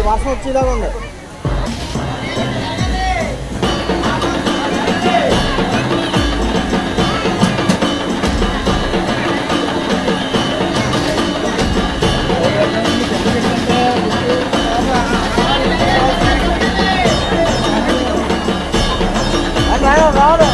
వాసన వచ్చేలాగా ఉంది. రాదు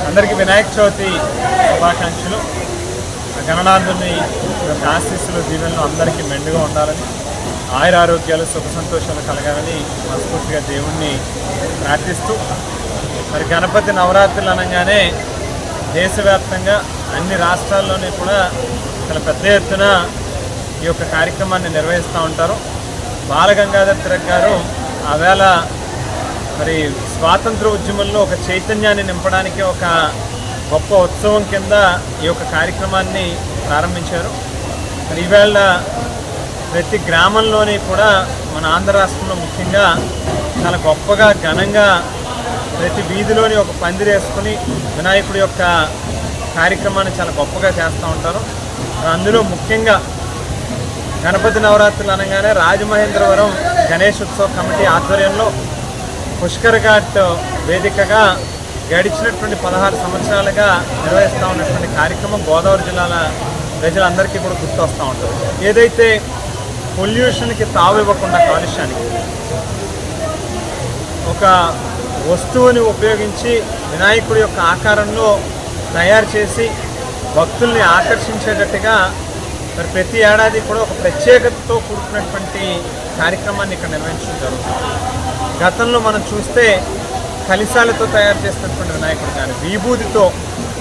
అందరికీ వినాయక చవితి శుభాకాంక్షలు. గణనాథుని ఆశీస్సులు దీవెనలు అందరికీ మెండుగా ఉండాలని ఆయురారోగ్యాలు సుఖ సంతోషాలు కలగాలని మనస్ఫూర్తిగా దేవుణ్ణి ప్రార్థిస్తూ మరి గణపతి నవరాత్రులు అనగానే దేశవ్యాప్తంగా అన్ని రాష్ట్రాల్లోనే కూడా చాలా పెద్ద ఎత్తున ఈ యొక్క కార్యక్రమాన్ని నిర్వహిస్తూ ఉంటారు. బాలగంగాధర్ తిలక్ గారు ఆవేళ మరి స్వాతంత్ర ఉద్యమంలో ఒక చైతన్యాన్ని నింపడానికి ఒక గొప్ప ఉత్సవం కింద ఈ యొక్క కార్యక్రమాన్ని ప్రారంభించారు. మరి ఈవేళ ప్రతి గ్రామంలోని కూడా మన ఆంధ్ర రాష్ట్రంలో ముఖ్యంగా చాలా గొప్పగా ఘనంగా ప్రతి వీధిలోని ఒక పందిరి వేసుకుని వినాయకుడి యొక్క కార్యక్రమాన్ని చాలా గొప్పగా చేస్తూ ఉంటారు. అందులో ముఖ్యంగా గణపతి నవరాత్రులు అనగానే రాజమహేంద్రవరం గణేష్ ఉత్సవ కమిటీ ఆధ్వర్యంలో పుష్కర్ ఘాట్ వేదికగా గడిచినటువంటి 16 సంవత్సరాలుగా నిర్వహిస్తూ ఉన్నటువంటి కార్యక్రమం గోదావరి జిల్లాల ప్రజలందరికీ కూడా గుర్తొస్తూ ఉంటుంది. ఏదైతే పొల్యూషన్కి తావు ఇవ్వకుండా కాలుష్యానికి ఒక వస్తువుని ఉపయోగించి వినాయకుడి యొక్క ఆకారంలో తయారు చేసి భక్తుల్ని ఆకర్షించేటట్టుగా మరి ప్రతి ఏడాది కూడా ఒక ప్రత్యేకతతో కూడుకున్నటువంటి కార్యక్రమాన్ని ఇక్కడ నిర్వహించడం జరుగుతుంది. గతంలో మనం చూస్తే కలిశాలతో తయారు చేసినటువంటి వినాయకుడు కానీ విభూతితో,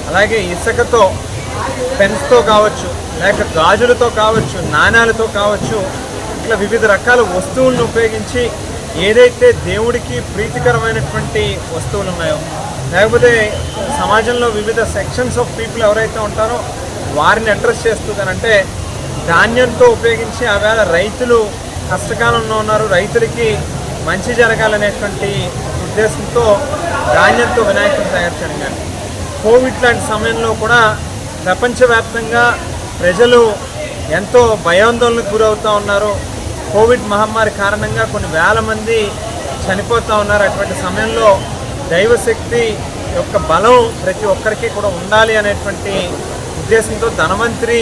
అలాగే ఇసుకతో, పెన్స్తో కావచ్చు, లేక గాజులతో కావచ్చు, నాణాలతో కావచ్చు, ఇట్లా వివిధ రకాల వస్తువులను ఉపయోగించి ఏదైతే దేవుడికి ప్రీతికరమైనటువంటి వస్తువులు ఉన్నాయో, లేకపోతే సమాజంలో వివిధ సెక్షన్స్ ఆఫ్ పీపుల్ ఎవరైతే ఉంటారో వారిని అడ్రస్ చేస్తుందనంటే ధాన్యంతో ఉపయోగించి ఆవేళ రైతులు కష్టకాలంలో ఉన్నారు, రైతులకి మంచి జరగాలనేటువంటి ఉద్దేశంతో ధాన్యంతో వినాయకుడిని తయారు చేయడం కానీ, కోవిడ్ లాంటి సమయంలో కూడా ప్రపంచవ్యాప్తంగా ప్రజలు ఎంతో భయాందోళనకు గురవుతూ ఉన్నారు. కోవిడ్ మహమ్మారి కారణంగా కొన్ని వేల మంది చనిపోతూ ఉన్నారు. అటువంటి సమయంలో దైవశక్తి యొక్క బలం ప్రతి ఒక్కరికి కూడా ఉండాలి అనేటువంటి ఉద్దేశంతో ధనవంతరి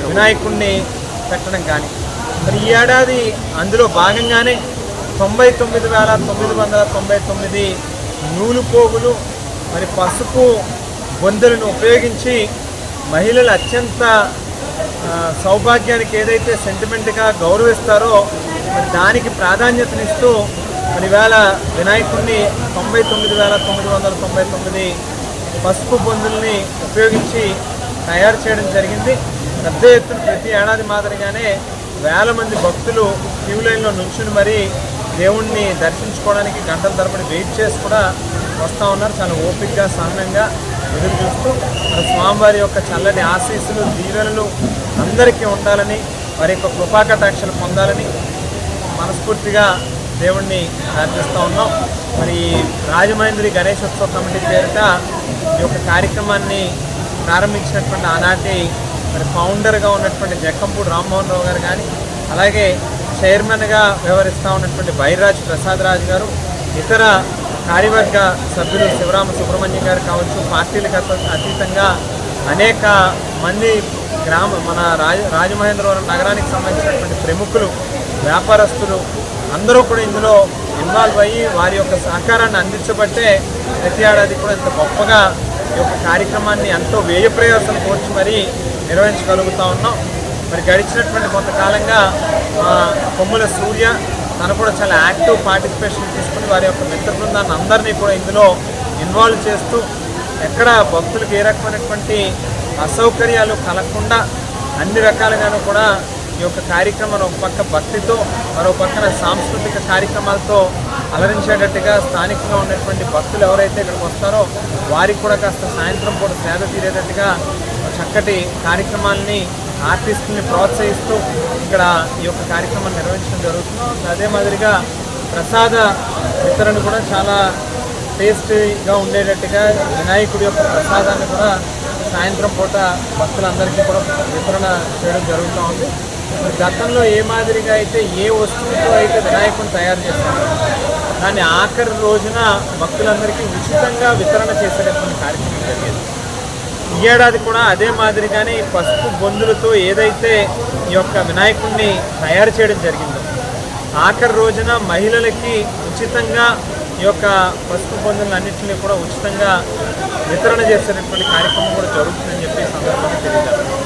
వినాయకుడిని పెట్టడం కానీ, మరి ఈ ఏడాది అందులో భాగంగానే 99,999 నూలు పోగులు మరి పసుపు బొందలను ఉపయోగించి మహిళలు అత్యంత సౌభాగ్యానికి ఏదైతే సెంటిమెంట్గా గౌరవిస్తారో మరి దానికి ప్రాధాన్యతనిస్తూ మరి వేళ వినాయకుడిని 99,999 పసుపు బొందుల్ని ఉపయోగించి తయారు చేయడం జరిగింది. పెద్ద ఎత్తున ప్రతి ఏడాది మాదిరిగానే వేల మంది భక్తులు క్యూ లైన్లో నుంచుని మరి దేవుణ్ణి దర్శించుకోవడానికి గంటల తరబడి వెయిట్ చేసి కూడా వస్తూ ఉన్నారు. చాలా ఓపికగా సహనంగా ఎదురు చూస్తూ మన స్వామివారి యొక్క చల్లని ఆశీస్సులు దీవెనలు అందరికీ ఉండాలని, వారి యొక్క కృపాకటాక్షలు పొందాలని మనస్ఫూర్తిగా దేవుణ్ణి ప్రార్థిస్తూ ఉన్నాం. మరి రాజమహేంద్రి గణేశోత్సవ కమిటీ పేరిట ఈ యొక్క కార్యక్రమాన్ని ప్రారంభించినటువంటి ఆనాటి మరి ఫౌండర్గా ఉన్నటువంటి జక్కంపూడి రామ్మోహన్ రావు గారు కానీ, అలాగే చైర్మన్గా వ్యవహరిస్తూ ఉన్నటువంటి బైరాజ్ ప్రసాద్ రాజు గారు, ఇతర కార్యవర్గ సభ్యులు శివరామ సుబ్రహ్మణ్యం గారు కావచ్చు, పార్టీలకు అతీతంగా అనేక మంది మన రాజమహేంద్రవరం నగరానికి సంబంధించినటువంటి ప్రముఖులు, వ్యాపారస్తులు అందరూ కూడా ఇందులో ఇన్వాల్వ్ అయ్యి వారి యొక్క సహకారాన్ని అందించబట్టే ప్రతి ఏడాది కూడా ఇంత గొప్పగా ఈ యొక్క కార్యక్రమాన్ని ఎంతో వ్యయ ప్రయాసం కోర్చి మరీ నిర్వహించగలుగుతూ ఉన్నాం. మరి గడిచినటువంటి కొంతకాలంగా కొమ్ముల సూర్య తను కూడా చాలా యాక్టివ్ పార్టిసిపేషన్ తీసుకుని వారి యొక్క మిత్ర బృందాన్ని అందరినీ కూడా ఇందులో ఇన్వాల్వ్ చేస్తూ ఎక్కడ భక్తులకు ఏ రకమైనటువంటి అసౌకర్యాలు కలగకుండా అన్ని రకాలుగాను కూడా ఈ యొక్క కార్యక్రమం ఒక పక్క భక్తితో, మరో పక్కన సాంస్కృతిక కార్యక్రమాలతో అలరించేటట్టుగా స్థానికంగా ఉన్నటువంటి భక్తులు ఎవరైతే ఇక్కడికి వస్తారో వారికి కూడా కాస్త సాయంత్రం పూట సేద తీరేటట్టుగా చక్కటి కార్యక్రమాలని ఆర్టిస్టుల్ని ప్రోత్సహిస్తూ ఇక్కడ ఈ యొక్క కార్యక్రమాన్ని నిర్వహించడం జరుగుతుంది. అదే మాదిరిగా ప్రసాద వితరణ కూడా చాలా టేస్టీగా ఉండేటట్టుగా వినాయకుడి యొక్క ప్రసాదాన్ని కూడా సాయంత్రం పూట భక్తులందరికీ కూడా వితరణ చేయడం జరుగుతూ ఉంది. గతంలో ఏ మాదిరిగా అయితే ఏ వస్తువుతో అయితే వినాయకుడిని తయారు చేస్తారో దాన్ని ఆఖరి రోజున భక్తులందరికీ ఉచితంగా వితరణ చేసేటటువంటి కార్యక్రమం జరిగేది. ఈ ఏడాది కూడా అదే మాదిరిగానే ఈ పసుపు బొందులతో ఏదైతే ఈ యొక్క వినాయకుడిని తయారు చేయడం జరిగిందో ఆఖరి రోజున మహిళలకి ఉచితంగా ఈ యొక్క పసుపు బొందులన్నింటినీ కూడా ఉచితంగా వితరణ చేసేటటువంటి కార్యక్రమం కూడా జరుగుతుందని చెప్పి సందర్భంగా తెలియజేస్తారు.